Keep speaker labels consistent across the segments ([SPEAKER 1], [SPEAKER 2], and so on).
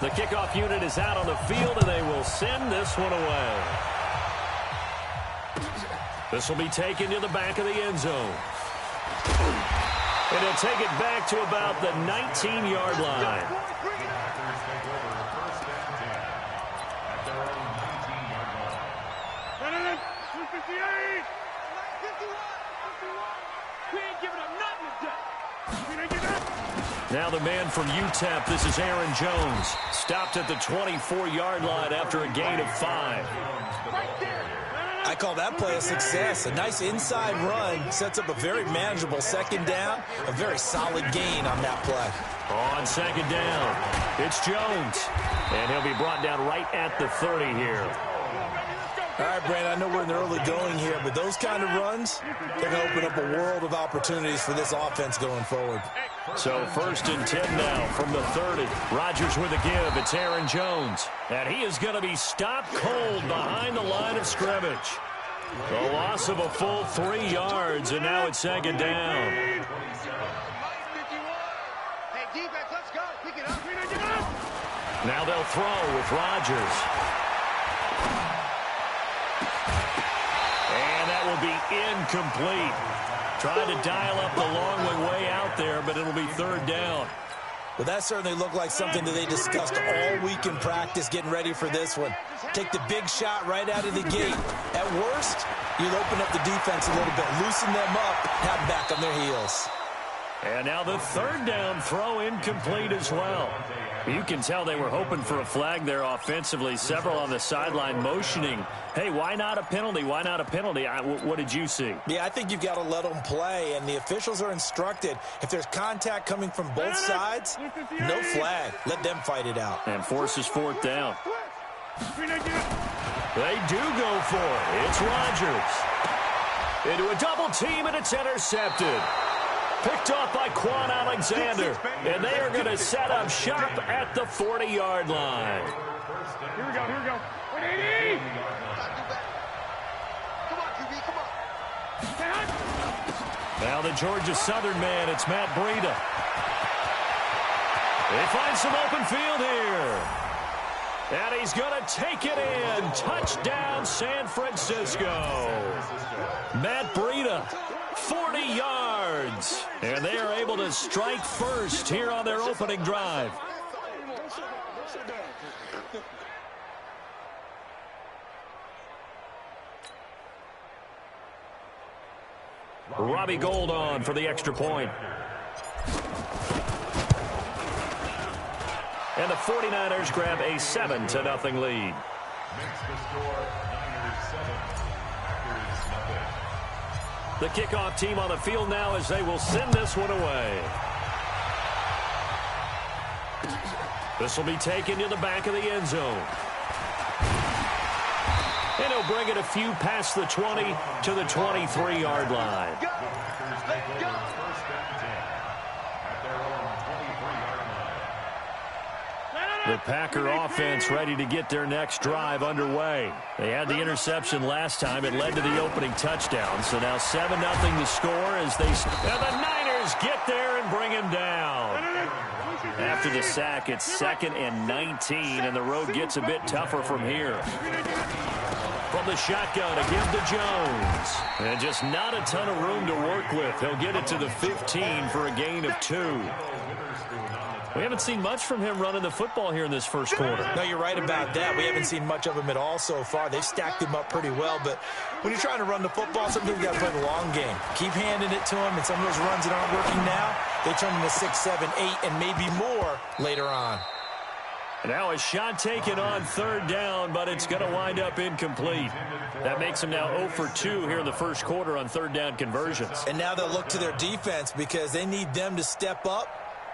[SPEAKER 1] The kickoff unit is out on the field, and they will send this one away. This will be taken to the back of the end zone. And they'll take it back to about the 19-yard line. Now the man from UTEP, this is Aaron Jones. Stopped at the 24-yard line after a gain of 5.
[SPEAKER 2] I call that play a success. A nice inside run sets up a very manageable second down. A very solid gain on that play.
[SPEAKER 1] On second down, it's Jones. And he'll be brought down right at the 30 here.
[SPEAKER 2] All right, Brandon, I know we're in the early going here, but those kind of runs, they're going to open up a world of opportunities for this offense going forward.
[SPEAKER 1] So 1st and 10 now from the 30. Rodgers with a give. It's Aaron Jones. And he is going to be stopped cold behind the line of scrimmage. The loss of a full 3 yards, and now it's second down.
[SPEAKER 3] Hey, defense, let's go. Pick it up.
[SPEAKER 1] Now they'll throw with Rodgers. And that will be incomplete. Trying to dial up the long way out there, but it'll be 3rd down.
[SPEAKER 2] Well, that certainly looked like something that they discussed all week in practice, getting ready for this one. Take the big shot right out of the gate. At worst, you'll open up the defense a little bit, loosen them up, have them back on their heels.
[SPEAKER 1] And now the 3rd down throw incomplete as well. You can tell they were hoping for a flag there offensively. Several on the sideline motioning, hey, why not a penalty? Why not a penalty? What did you see?
[SPEAKER 2] Yeah, I think you've got to let them play, and the officials are instructed. If there's contact coming from both sides, no flag. Let them fight it out.
[SPEAKER 1] And forces 4th down. They do go for it. It's Rodgers. Into a double team, and it's intercepted. Picked off by Quan Alexander. And they are going to set up shop at the 40-yard line.
[SPEAKER 3] Here we go. 180. Come on, QB, come on.
[SPEAKER 1] Now the Georgia Southern man, it's Matt Breida. They find some open field here. And he's going to take it in. Touchdown, San Francisco. Matt Breida, 40 yards. And they are able to strike first here on their opening drive. Robbie Gould on for the extra point. And the 49ers grab a 7-0 lead. The kickoff team on the field now as they will send this one away. This will be taken to the back of the end zone. And he'll bring it a few past the 20 to the 23-yard line. The Packer offense ready to get their next drive underway. They had the interception last time. It led to the opening touchdown. So now 7-0 to score as they... And the Niners get there and bring him down. After the sack, it's 2nd and 19, and the road gets a bit tougher from here. From the shotgun, a give to Jones. And just not a ton of room to work with. He'll get it to the 15 for a gain of 2. We haven't seen much from him running the football here in this first quarter.
[SPEAKER 2] No, you're right about that. We haven't seen much of him at all so far. They've stacked him up pretty well, but when you're trying to run the football, sometimes you got to play the long game. Keep handing it to him, and some of those runs that aren't working now, they turn into 6, 7, 8, and maybe more later on.
[SPEAKER 1] Now a shot taken on 3rd down, but it's going to wind up incomplete. That makes them now 0 for 2 here in the first quarter on 3rd down conversions.
[SPEAKER 2] And now they'll look to their defense because they need them to step up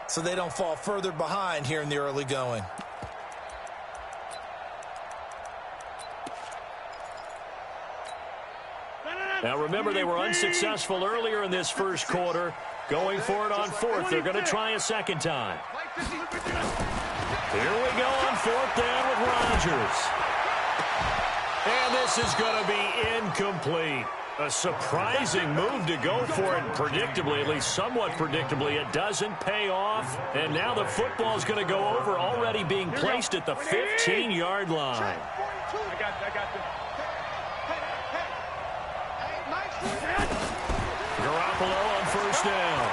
[SPEAKER 2] so they don't fall further behind here in the early going.
[SPEAKER 1] Now remember, they were unsuccessful earlier in this first quarter. Going for it on 4th. They're going to try a second time. Here we go on 4th down with Rodgers. And this is going to be incomplete. A surprising move to go for it. Predictably, at least somewhat predictably, it doesn't pay off. And now the football is going to go over, already being placed at the 15-yard line.
[SPEAKER 3] I got you.
[SPEAKER 1] Garoppolo on first down.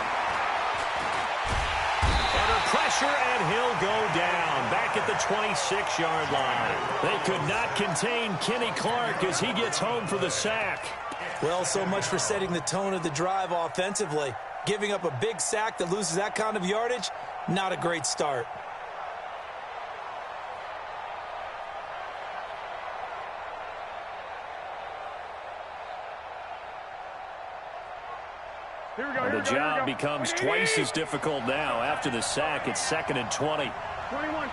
[SPEAKER 1] Under pressure, and he'll go down. Back at the 26-yard line. They could not contain Kenny Clark as he gets home for the sack.
[SPEAKER 2] Well, so much for setting the tone of the drive offensively. Giving up a big sack that loses that kind of yardage, not a great start.
[SPEAKER 1] The job becomes twice as difficult now. After the sack, it's 2nd and 20.
[SPEAKER 3] 21.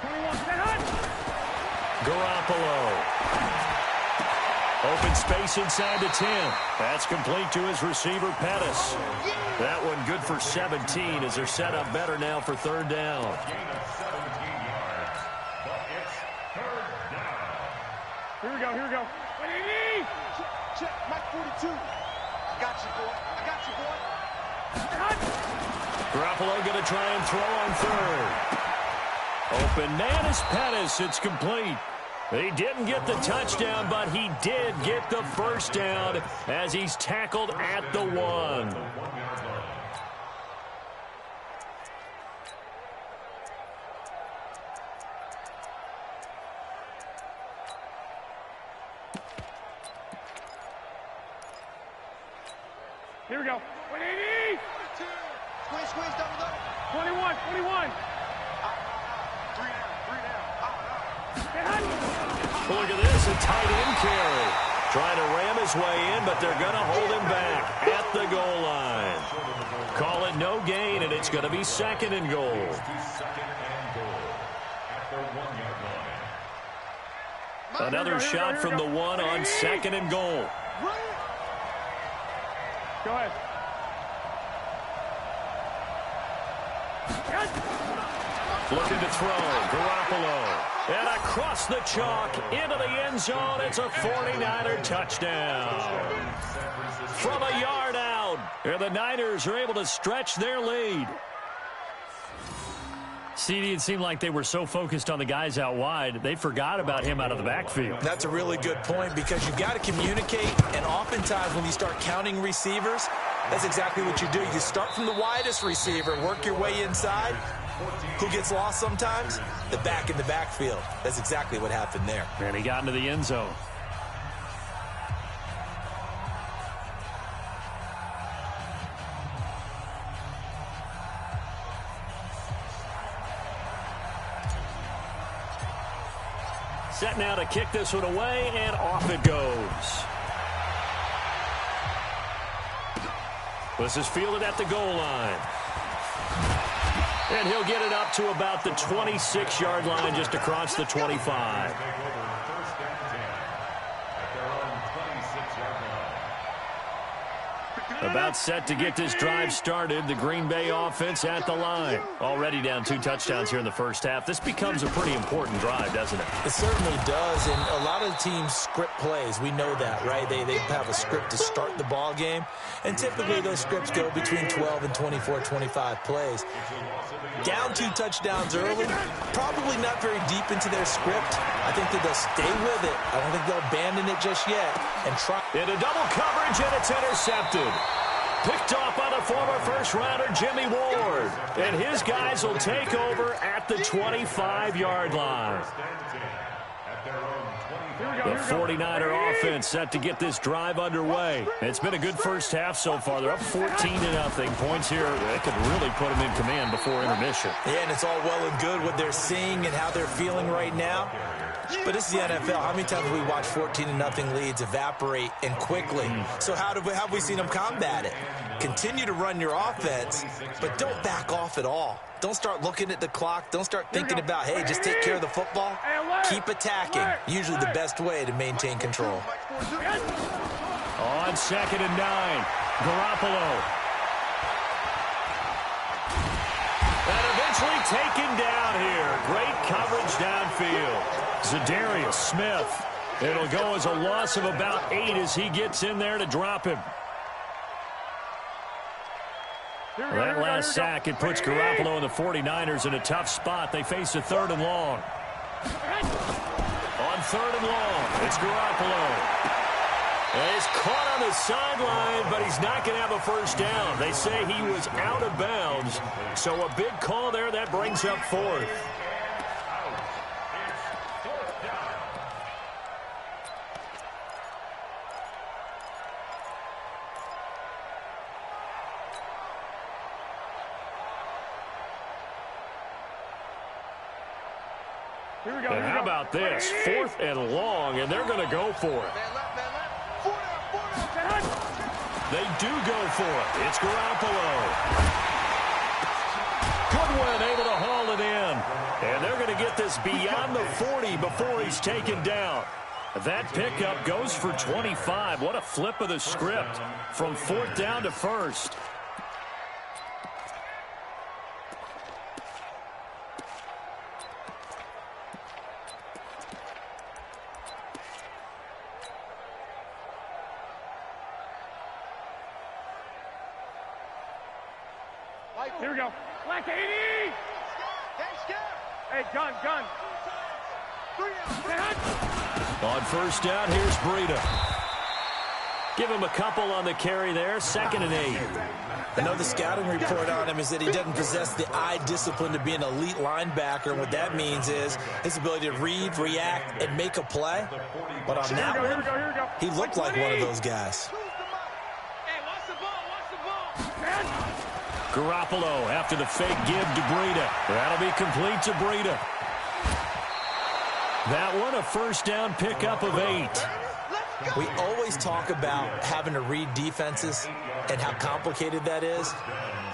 [SPEAKER 1] Garoppolo. Open space inside the 10. That's complete to his receiver, Pettis. That one good for 17 as they're set up better now for 3rd down.
[SPEAKER 3] Here we go. Check, Mike 42. I got you, boy.
[SPEAKER 1] Garoppolo going to try and throw on 3rd. Open man is Pettis. It's complete. He didn't get the touchdown, but he did get the first down as he's tackled at the 1.
[SPEAKER 3] Here we go. 180. Squeeze down the middle. 21.
[SPEAKER 1] Look at this, a tight end carry. Trying to ram his way in, but they're going to hold him back at the goal line. Call it no gain, and it's going to be 2nd and goal. Another shot from the 1 on 2nd and goal.
[SPEAKER 3] Go ahead.
[SPEAKER 1] Looking to throw, Garoppolo. And across the chalk, into the end zone, it's a 49er touchdown. From a yard out, and the Niners are able to stretch their lead. CD, it seemed like they were so focused on the guys out wide, they forgot about him out of the backfield.
[SPEAKER 2] That's a really good point because you've got to communicate, and oftentimes when you start counting receivers, that's exactly what you do. You start from the widest receiver, work your way inside. Who gets lost sometimes? The back in the backfield. That's exactly what happened there.
[SPEAKER 1] And he got into the end zone. Set now to kick this one away, and off it goes. This is fielded at the goal line. And he'll get it up to about the 26-yard line, just across the 25. About set to get this drive started. The Green Bay offense at the line. Already down 2 touchdowns here in the first half. This becomes a pretty important drive, doesn't it?
[SPEAKER 2] It certainly does, and a lot of teams script plays. We know that, right? They have a script to start the ball game, and typically those scripts go between 12 and 24, 25 plays. Down 2 touchdowns early, probably not very deep into their script. I think that they'll stay with it. I don't think they'll abandon it just yet and try.
[SPEAKER 1] Into double coverage, and it's intercepted. Picked off by the former first-rounder Jimmy Ward. And his guys will take over at the 25-yard line. The 49er offense set to get this drive underway. It's been a good first half so far. They're up 14-0. Points here that could really put them in command before intermission.
[SPEAKER 2] Yeah, and it's all well and good what they're seeing and how they're feeling right now. But it's the NFL. How many times have we watched 14-0 leads evaporate and quickly? So how have we seen them combat it? Continue to run your offense, but don't back off at all. Don't start looking at the clock. Don't start thinking about, hey, just take care of the football. Keep attacking. Usually the best way to maintain control.
[SPEAKER 1] On 2nd and 9, Garoppolo. And eventually taken down here. Great coverage downfield. Zadarius Smith It'll go as a loss of about 8 as he gets in there to drop him. That last sack, it puts Garoppolo and the 49ers in a tough spot. They face a 3rd and long. On 3rd and long, it's Garoppolo. And he's caught on the sideline, but he's not going to have a first down. They say he was out of bounds. So a big call there. That brings up 4th. And how about this? 4th and long, and they're going to go for it. They do go for it. It's Garoppolo. Goodwin able to haul it in. And they're going to get this beyond the 40 before he's taken down. That pickup goes for 25. What a flip of the script from 4th down to 1st.
[SPEAKER 3] Here we go. Black 80. Hey, gun.
[SPEAKER 1] On 1st down, here's Breida. Give him a couple on the carry there. 2nd and 8.
[SPEAKER 2] I know the scouting report on him is that he doesn't possess the eye discipline to be an elite linebacker. And what that means is his ability to read, react, and make a play. But on that one, he looked like one of those guys.
[SPEAKER 1] Garoppolo after the fake give to Breida. That'll be complete to Breida. That one a 1st down pickup of 8.
[SPEAKER 2] We always talk about having to read defenses and how complicated that is.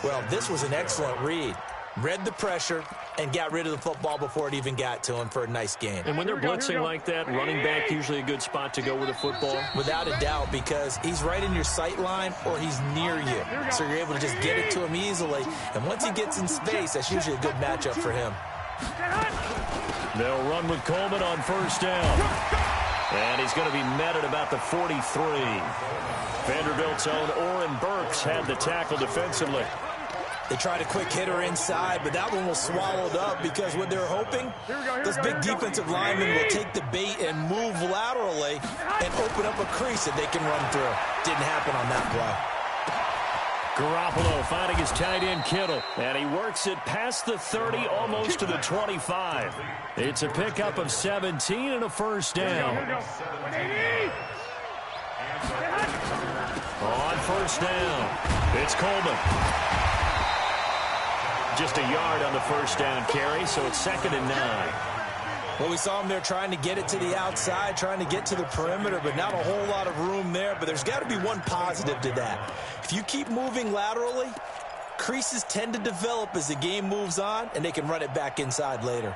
[SPEAKER 2] Well, this was an excellent read. Read the pressure and got rid of the football before it even got to him for a nice gain.
[SPEAKER 1] And when they're blitzing like that, running back usually a good spot to go with the football?
[SPEAKER 2] Without a doubt, because he's right in your sight line or he's near you. So you're able to just get it to him easily. And once he gets in space, that's usually a good matchup for him.
[SPEAKER 1] They'll run with Coleman on 1st down. And he's going to be met at about the 43. Vanderbilt's own Oren Burks had the tackle defensively.
[SPEAKER 2] They tried a quick hitter inside, but that one was swallowed up because what they're hoping, this big defensive lineman will take the bait and move laterally and open up a crease that they can run through. Didn't happen on that play.
[SPEAKER 1] Garoppolo finding his tight end Kittle, and he works it past the 30, almost to the 25. It's a pickup of 17 and a 1st down. On 1st down, it's Coleman. Just a yard on the 1st down carry, so it's 2nd and 9.
[SPEAKER 2] Well, we saw him there trying to get it to the outside, trying to get to the perimeter, but not a whole lot of room there. But there's got to be one positive to that. If you keep moving laterally, creases tend to develop as the game moves on, and they can run it back inside later.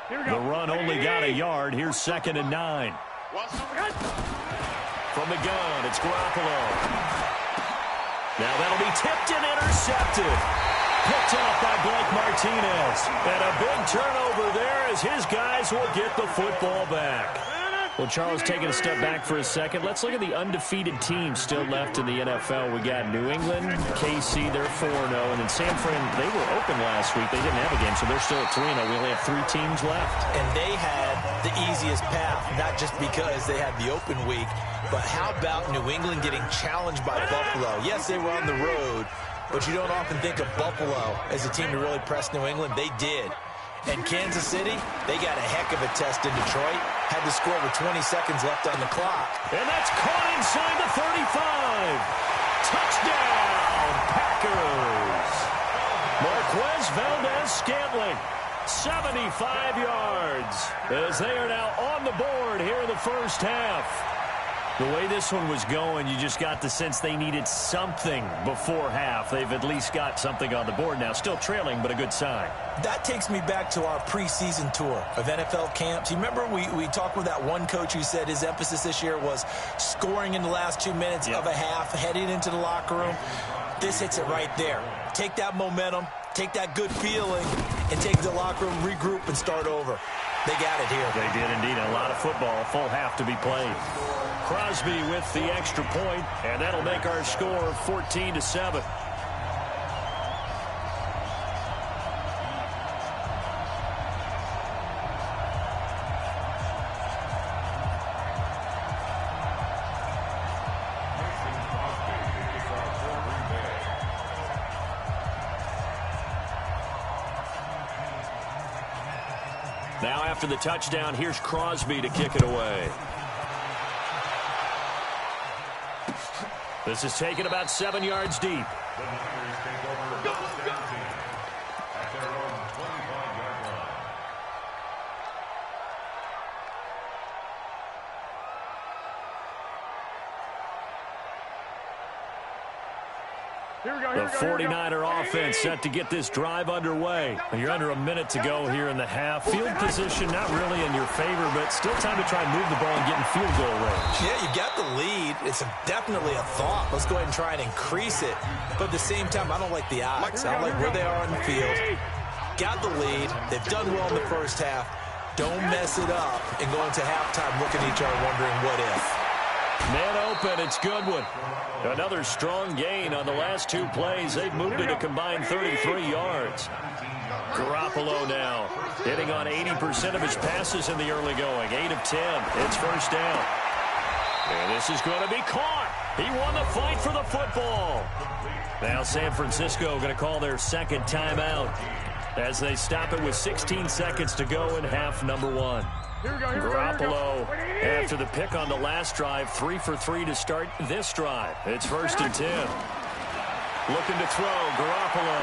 [SPEAKER 1] The run only got a yard. Here's 2nd and 9. From the gun, it's Garoppolo. Now that'll be tipped and intercepted. Picked off by Blake Martinez. And a big turnover there as his guys will get the football back. Well, Charles, taking a step back for a second, let's look at the undefeated teams still left in the NFL. We got New England, KC, they're 4-0. And then San Fran, they were open last week. They didn't have a game, so they're still at 3-0. We only have 3 teams left.
[SPEAKER 2] And they had the easiest path, not just because they had the open week, but how about New England getting challenged by Buffalo? Yes, they were on the road, but you don't often think of Buffalo as a team to really press New England. They did. And Kansas City, they got a heck of a test in Detroit. Had to score with 20 seconds left on the clock.
[SPEAKER 1] And that's caught inside the 35. Touchdown, Packers. Marquez Valdez-Scantling, 75 yards, as they are now on the board here in the 1st half. The way this one was going, you just got the sense they needed something before half. They've at least got something on the board now. Still trailing, but a good sign.
[SPEAKER 2] That takes me back to our preseason tour of NFL camps. You remember we talked with that one coach who said his emphasis this year was scoring in the last 2 minutes of a half, heading into the locker room. This hits it right there. Take that momentum, take that good feeling, and take the locker room, regroup, and start over. They got it here.
[SPEAKER 1] They did indeed. A lot of football, a full half to be played. Crosby with the extra point, and that'll make our score 14-7. Now after the touchdown, here's Crosby to kick it away. This is taken about 7 yards deep. The 49er offense set to get this drive underway. You're under a minute to go here in the half. Field position not really in your favor, but still time to try and move the ball and get in field goal range.
[SPEAKER 2] Yeah, you got the lead. It's definitely a thought. Let's go ahead and try and increase it. But at the same time, I don't like the odds. I don't like where they are on the field. Got the lead. They've done well in the first half. Don't mess it up and go into halftime looking at each other wondering what if.
[SPEAKER 1] Man open, it's Goodwin. Another strong gain on the last 2 plays. They've moved it a combined 33 yards. Garoppolo now hitting on 80% of his passes in the early going. 8 of 10. It's first down. And this is going to be caught. He won the fight for the football. Now San Francisco going to call their second timeout as they stop it with 16 seconds to go in half number 1. Garoppolo, after the pick on the last drive, 3 for 3 to start this drive. It's first and 10. Looking to throw, Garoppolo.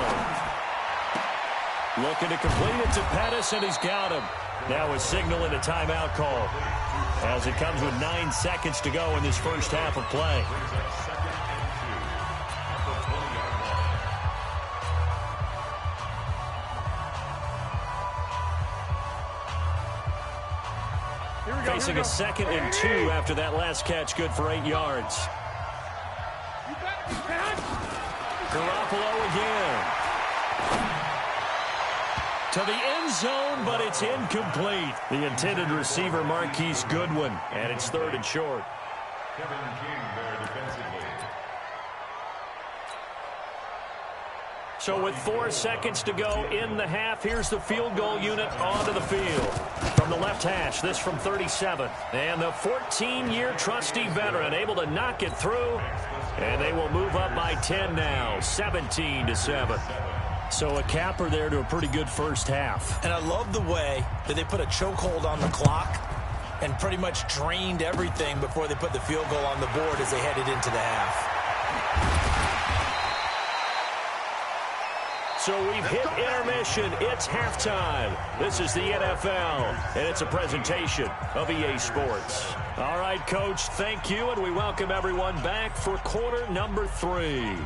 [SPEAKER 1] Looking to complete it to Pettis, and he's got him. Now a signal and a timeout call as it comes with 9 seconds to go in this first half of play. Facing a 2nd and 2 after that last catch, good for 8 yards. Garoppolo again. To the end zone, but it's incomplete. The intended receiver, Marquise Goodwin, and it's 3rd and short. Kevin King there defensively. So with 4 seconds to go in the half, here's the field goal unit onto the field. From the left hash, this from 37. And the 14-year trusty veteran able to knock it through. And they will move up by 10 now, 17-7. So a capper there to a pretty good first half.
[SPEAKER 2] And I love the way that they put a chokehold on the clock and pretty much drained everything before they put the field goal on the board as they headed into the half.
[SPEAKER 1] So we've hit intermission. It's halftime. This is the NFL, and it's a presentation of EA Sports. All right, Coach, thank you, and we welcome everyone back for quarter number 3.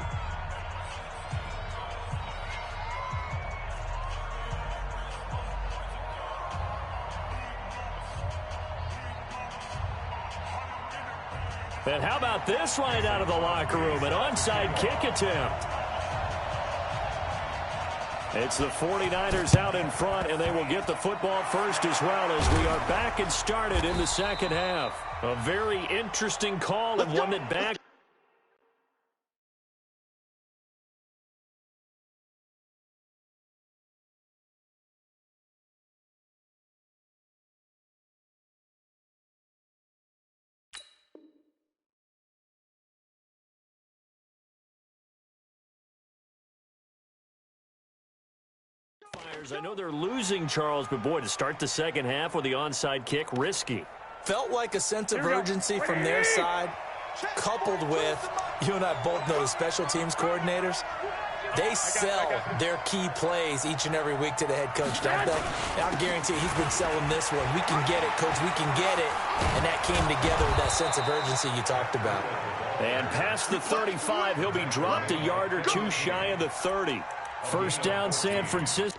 [SPEAKER 1] And how about this right out of the locker room? An onside kick attempt. It's the 49ers out in front, and they will get the football first as well as we are back and started in the second half. A very interesting call and one that back. I know they're losing Charles, but boy, to start the second half with the onside kick, risky.
[SPEAKER 2] Felt like a sense of urgency from their side, coupled with, you and I both know the special teams coordinators, they sell their key plays each and every week to the head coach, don't they? I guarantee he's been selling this one. We can get it, coach, we can get it. And that came together with that sense of urgency you talked about.
[SPEAKER 1] And past the 35, he'll be dropped a yard or 2 shy of the 30. First down, San Francisco.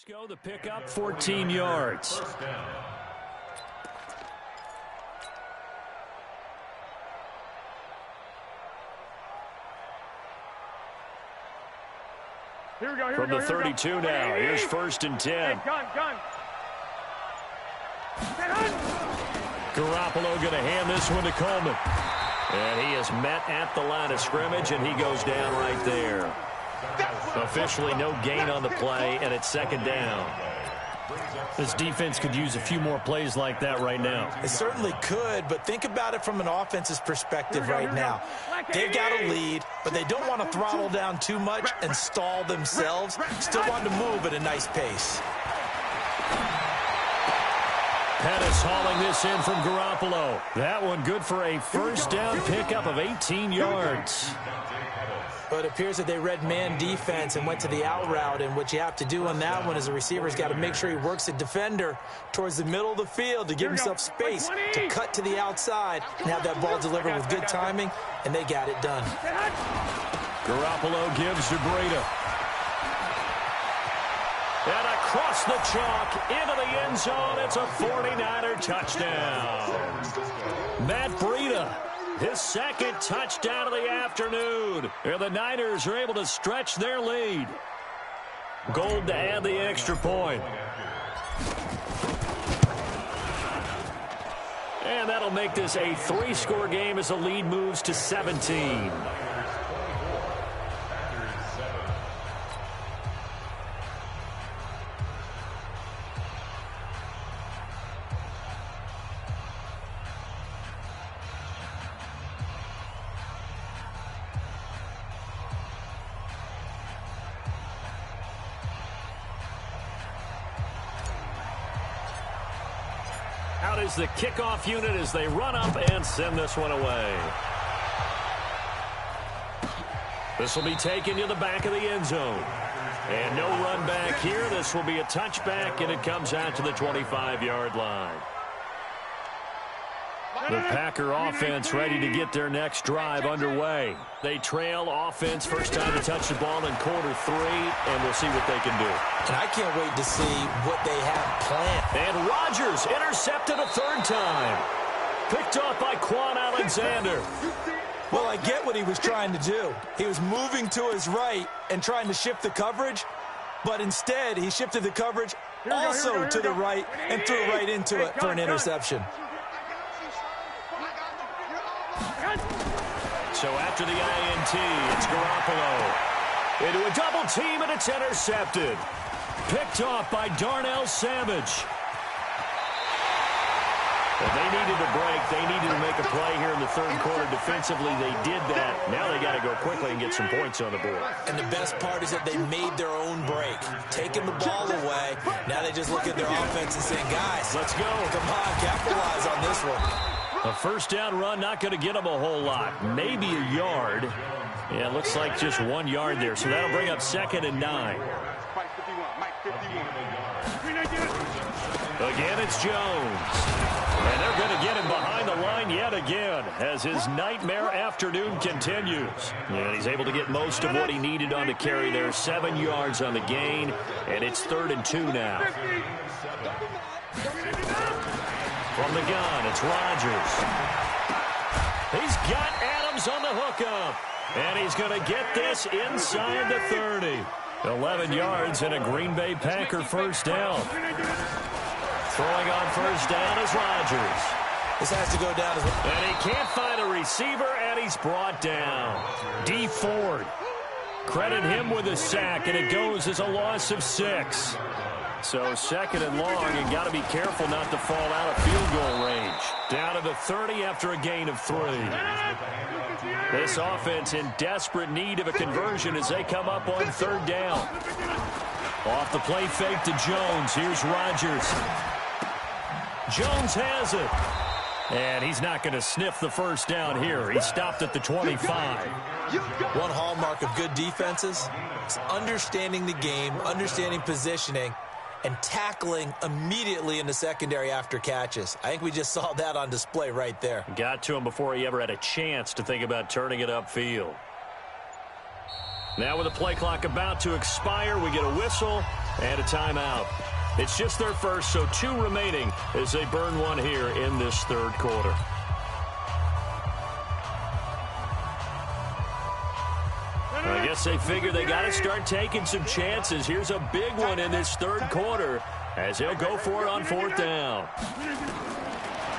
[SPEAKER 1] Let's go. The pickup, 14 yards.
[SPEAKER 3] Here we go.
[SPEAKER 1] From the 32 now. Here's 1st and 10.
[SPEAKER 3] Gun.
[SPEAKER 1] Garoppolo going to hand this one to Coleman. And he is met at the line of scrimmage, and he goes down right there. Officially no gain on the play, and it's 2nd down. This defense could use a few more plays like that right now.
[SPEAKER 2] It certainly could, but think about it from an offense's perspective right now. They've got a lead, but they don't want to throttle down too much and stall themselves. Still want to move at a nice pace.
[SPEAKER 1] Pettis hauling this in from Garoppolo. That one good for a 1st down pickup of 18 yards.
[SPEAKER 2] But it appears that they read man defense and went to the out route, and what you have to do on that one is a receiver's got to make sure he works a defender towards the middle of the field to give himself space to cut to the outside and have that ball delivered with good timing, and they got it done.
[SPEAKER 1] Garoppolo gives to Breida. And across the chalk into the end zone, it's a 49er touchdown. Matt Breida. His 2nd touchdown of the afternoon. And the Niners are able to stretch their lead. Gold to add the extra point. And that'll make this a 3-score game as the lead moves to 17. Out is the kickoff unit as they run up and send this one away. This will be taken to the back of the end zone. And no run back here. This will be a touchback, and it comes out to the 25-yard line. The Packer offense ready to get their next drive underway. They trail offense, first time to touch the ball in quarter 3, and we'll see what they can do.
[SPEAKER 2] And I can't wait to see what they have planned.
[SPEAKER 1] And Rodgers intercepted a 3rd time. Picked off by Quan Alexander.
[SPEAKER 2] Well, I get what he was trying to do. He was moving to his right and trying to shift the coverage, but instead he shifted the coverage also to the right and threw right into it for an interception.
[SPEAKER 1] So after the INT, it's Garoppolo. Into a double team, and it's intercepted. Picked off by Darnell Savage. Well, they needed a break. They needed to make a play here in the 3rd quarter. Defensively, they did that. Now they got to go quickly and get some points on the board.
[SPEAKER 2] And the best part is that they made their own break. Taking the ball away. Now they just look at their offense and saying, guys, let's go. Come on, capitalize on this one.
[SPEAKER 1] A 1st down run, not going to get them a whole lot. Maybe a yard. Yeah, it looks like just 1 yard there. So that'll bring up 2nd and 9. Again, it's Jones. And they're going to get him behind the line yet again as his nightmare afternoon continues. And he's able to get most of what he needed on the carry there. 7 yards on the gain, and it's 3rd and 2 now. From the gun, it's Rodgers. He's got Adams on the hookup. And he's going to get this inside the 30. 11 yards and a Green Bay Packer 1st down. Throwing on 1st down is Rodgers.
[SPEAKER 2] This has to go down as well.
[SPEAKER 1] And he can't find a receiver, and he's brought down. D. Ford. Credit him with a sack, and it goes as a loss of 6. So 2nd and long, and got to be careful not to fall out of field goal range. Down to the 30 after a gain of 3. This offense in desperate need of a conversion as they come up on 3rd down. Off the play fake to Jones. Here's Rodgers. Jones has it. And he's not going to sniff the 1st down here. He stopped at the 25.
[SPEAKER 2] One hallmark of good defenses is understanding the game, understanding positioning, and tackling immediately in the secondary after catches. I think we just saw that on display right there.
[SPEAKER 1] Got to him before he ever had a chance to think about turning it upfield. Now with the play clock about to expire, we get a whistle, And a timeout. It's just their first, so 2 remaining as they burn one here in this third quarter. I guess they figure they got to start taking some chances. Here's a big one in this third quarter as he'll go for it on 4th down.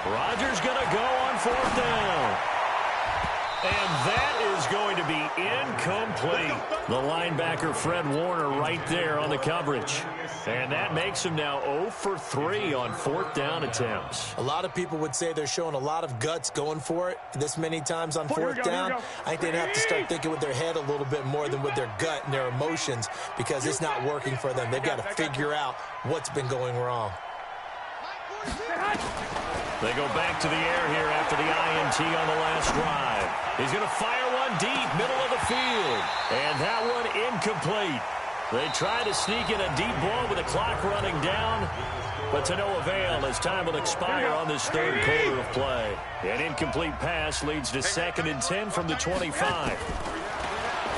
[SPEAKER 1] Rodgers going to go on 4th down. And that is going to be incomplete. The linebacker, Fred Warner, right there on the coverage. And that makes him now 0 for 3 on 4th down attempts.
[SPEAKER 2] A lot of people would say they're showing a lot of guts going for it this many times on 4th down. I think they'd have to start thinking with their head a little bit more than with their gut and their emotions because it's not working for them. They've got to figure out what's been going wrong.
[SPEAKER 1] They go back to the air here after the INT on the last drive. He's going to fire one deep, middle of the field. And that one incomplete. They try to sneak in a deep ball with the clock running down, but to no avail as time will expire on this third quarter of play. An incomplete pass leads to 2nd and 10 from the 25.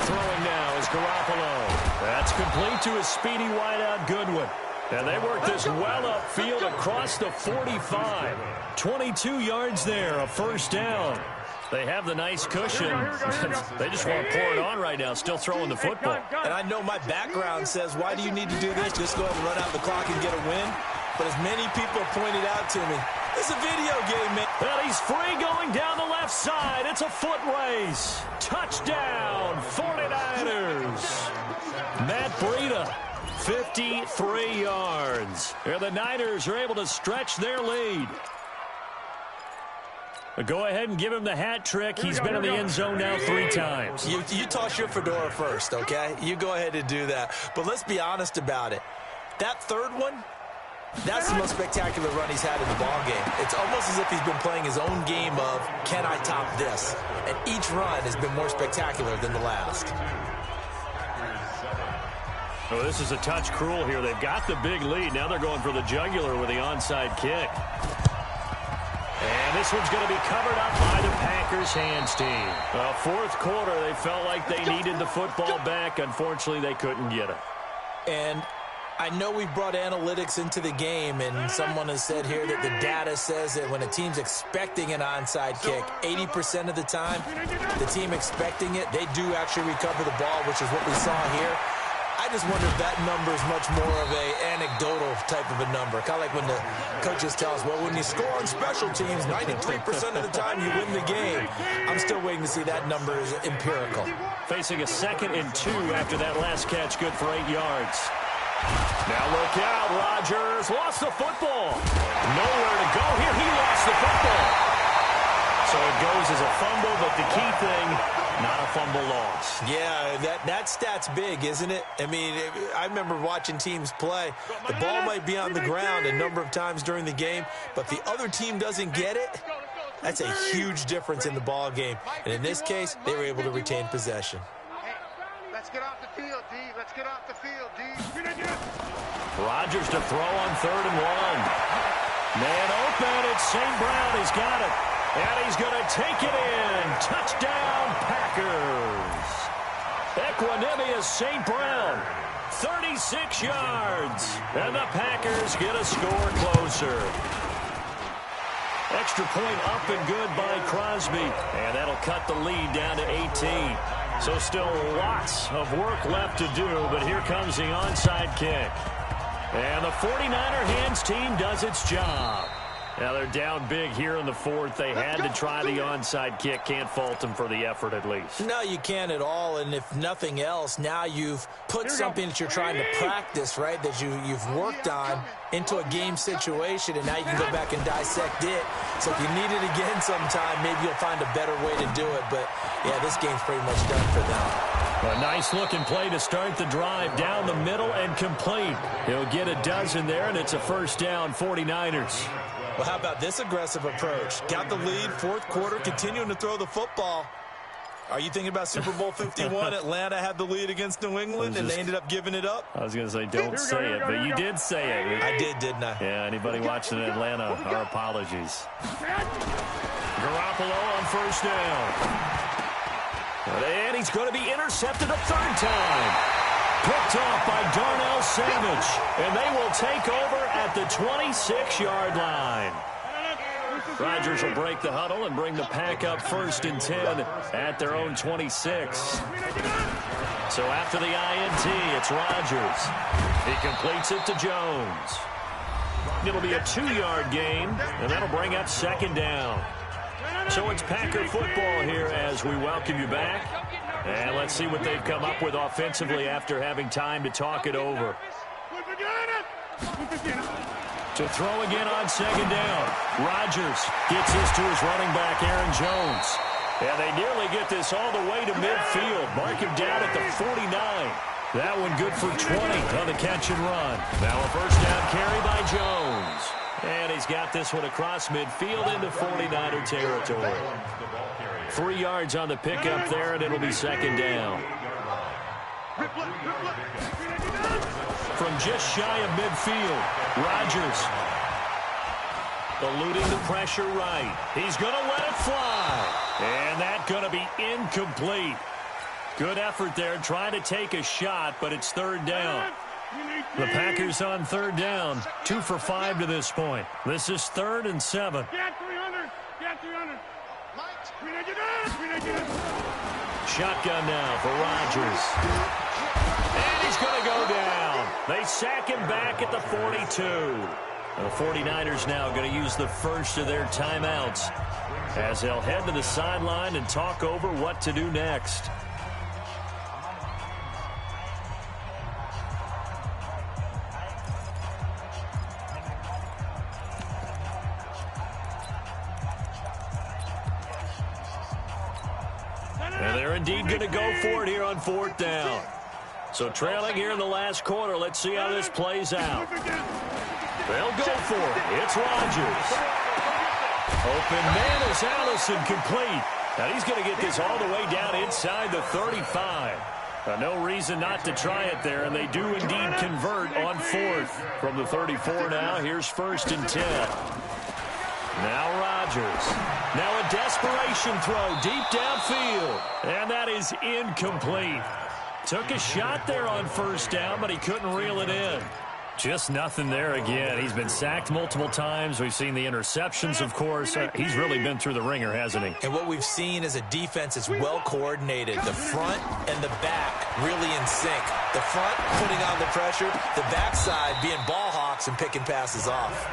[SPEAKER 1] Throwing now is Garoppolo. That's complete to his speedy wideout Goodwin. And they work this well upfield across the 45. 22 yards there, a 1st down. They have the nice cushion. They just want to pour it on right now, still throwing the football.
[SPEAKER 2] And I know my background says, why do you need to do this? Just go ahead and run out the clock and get a win. But as many people have pointed out to me, it's a video game, man.
[SPEAKER 1] Well, he's free going down the left side. It's a foot race. Touchdown, 49ers. Matt Breida, 53 yards. And the Niners are able to stretch their lead. Go ahead and give him the hat trick. He's been in the end zone now 3 times.
[SPEAKER 2] You toss your fedora first, okay? You go ahead and do that. But let's be honest about it. That third one, that's the most spectacular run he's had in the ballgame. It's almost as if he's been playing his own game of, can I top this? And each run has been more spectacular than the last.
[SPEAKER 1] Oh, this is a touch cruel here. They've got the big lead. Now they're going for the jugular with the onside kick. And this one's going to be covered up by the Packers hands team. Well, 4th quarter, they felt like they needed the football back. Unfortunately, they couldn't get it.
[SPEAKER 2] And I know we brought analytics into the game, and someone has said here that the data says that when a team's expecting an onside kick, 80% of the time, the team expecting it, they do actually recover the ball, which is what we saw here. I just wonder if that number is much more of a anecdotal type of a number. Kind of like when the coaches tell us, well, when you score on special teams, 93% of the time you win the game. I'm still waiting to see that number is empirical.
[SPEAKER 1] Facing a 2nd and 2 after that last catch, good for 8 yards. Now look out, Rodgers lost the football. Nowhere to go here. He lost the football. So it goes as a fumble, but the key thing, not a fumble loss.
[SPEAKER 2] Yeah, that stat's big, isn't it? I mean, I remember watching teams play. The ball might be on the ground a number of times during the game, but the other team doesn't get it. That's a huge difference in the ball game. And in this case, they were able to retain possession.
[SPEAKER 3] Let's get off the field, D. Let's get off the field, D.
[SPEAKER 1] Rodgers to throw on 3rd and 1. Man open, it's St. Brown. He's got it. And he's going to take it in. Touchdown, Packers. Equanimous St. Brown, 36 yards. And the Packers get a score closer. Extra point up and good by Crosby. And that'll cut the lead down to 18. So still lots of work left to do, but here comes the onside kick. And the 49er hands team does its job. Now they're down big here in the 4th. They had to try the onside kick. Can't fault them for the effort at least.
[SPEAKER 2] No, you can't at all. And if nothing else, now you've put something that you're trying to practice, right, that you've worked on into a game situation, and now you can go back and dissect it. So if you need it again sometime, maybe you'll find a better way to do it. But, yeah, this game's pretty much done for them.
[SPEAKER 1] A nice-looking play to start the drive down the middle and complete. He'll get a dozen there, and it's a 1st down, 49ers.
[SPEAKER 2] Well, how about this aggressive approach? Got the lead, 4th quarter, continuing to throw the football. Are you thinking about Super Bowl 51? Atlanta had the lead against New England, and they ended up giving it up?
[SPEAKER 1] I was going to say, don't say it, but you did say it.
[SPEAKER 2] I did, didn't I?
[SPEAKER 1] Yeah, anybody watching in Atlanta, our apologies. Garoppolo on 1st down. And he's going to be intercepted a 3rd time. Picked off by Darnell Savage. And they will take over at the 26-yard line. Rodgers will break the huddle and bring the pack up 1st and 10 at their own 26. So after the INT, it's Rodgers. He completes it to Jones. It'll be a 2-yard gain, and that'll bring up 2nd down. So it's Packer football here as we welcome you back. And let's see what they've come up with offensively after having time to talk it over. To throw again on 2nd down. Rodgers gets this to his running back, Aaron Jones. And they nearly get this all the way to midfield. Mark him down at the 49. That one good for 20 on the catch and run. Now a 1st down carry by Jones. And he's got this one across midfield into 49er territory. 3 yards on the pickup there, and it'll be 2nd down. From just shy of midfield, Rodgers eluding the pressure right. He's going to let it fly. And that's going to be incomplete. Good effort there, trying to take a shot, but it's 3rd down. The Packers on 3rd down, 2 for 5 to this point. This is 3rd and 7. Shotgun now for Rodgers. And he's going to go down. They sack him back at the 42. The 49ers now going to use the first of their timeouts as they'll head to the sideline and talk over what to do next. And they're indeed going to go for it here on 4th down. So trailing here in the last quarter, let's see how this plays out. They'll go for it. It's Rodgers. Open man is Allison, complete. Now he's going to get this all the way down inside the 35. No reason not to try it there, and they do indeed convert on 4th. From the 34 now, here's 1st and 10. Now Rodgers. Now a desperation throw deep downfield. And that is incomplete. Took a shot there on 1st down, but he couldn't reel it in. Just nothing there again. He's been sacked multiple times. We've seen the interceptions, of course. He's really been through the ringer, hasn't he?
[SPEAKER 2] And what we've seen is a defense is well coordinated. The front and the back really in sync. The front putting on the pressure, the backside being ball hawks and picking passes off.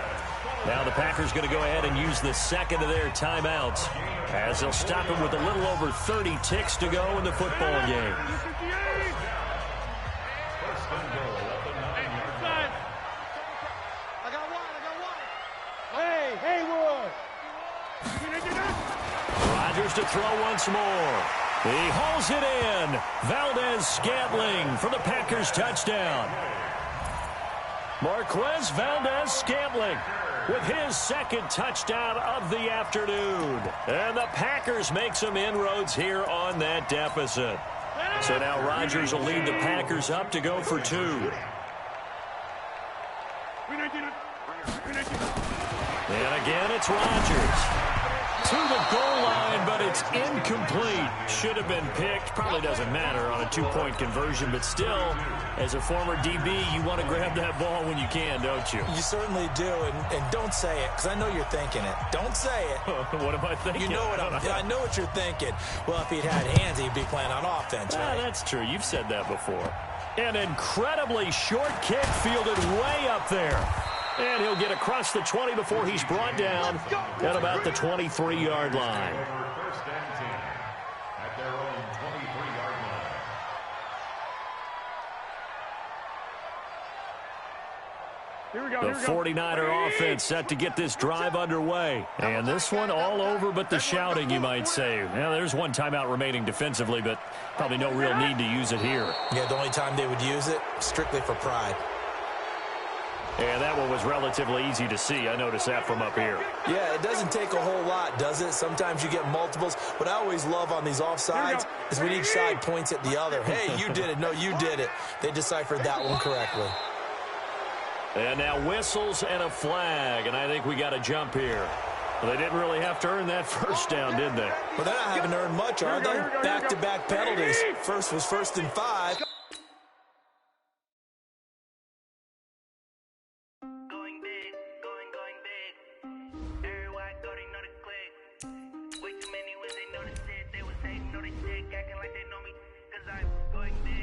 [SPEAKER 1] Now the Packers going to go ahead and use the 2nd of their timeouts as they'll stop him with a little over 30 ticks to go in the football game. Rodgers to throw once more. He hauls it in. Valdez-Scantling for the Packers touchdown. Marquez Valdez-Scantling with his 2nd touchdown of the afternoon. And the Packers make some inroads here on that deficit. So now Rodgers will lead the Packers up to go for 2. And again, it's Rodgers. To the goal line, but it's incomplete. Should have been picked. Probably doesn't matter on a 2-point conversion, but still, as a former DB, you want to grab that ball when you can, don't you?
[SPEAKER 2] You certainly do, and don't say it, because I know you're thinking it. Don't say it.
[SPEAKER 1] What am I thinking?
[SPEAKER 2] You know what I know what you're thinking. Well, if he'd had hands, he'd be playing on offense, right?
[SPEAKER 1] That's true. You've said that before. An incredibly short kick fielded way up there. And he'll get across the 20 before he's brought down at about the 23-yard line. The 49er offense set to get this drive underway. And this one all over but the shouting, you might say. Now, there's one timeout remaining defensively, but probably no real need to use it here.
[SPEAKER 2] Yeah, the only time they would use it, strictly for pride.
[SPEAKER 1] And that one was relatively easy to see. I noticed that from up here.
[SPEAKER 2] Yeah, it doesn't take a whole lot, does it? Sometimes you get multiples. What I always love on these offsides is when each side points at the other. Hey, you did it. No, you did it. They deciphered that one correctly.
[SPEAKER 1] And now whistles and a flag, and I think we got a jump here. Well, they didn't really have to earn that 1st down, did they?
[SPEAKER 2] Well, they're not having to earn much, are they? Back-to-back penalties. First was 1st and 5.
[SPEAKER 4] acting like they know me, cause I'm going there.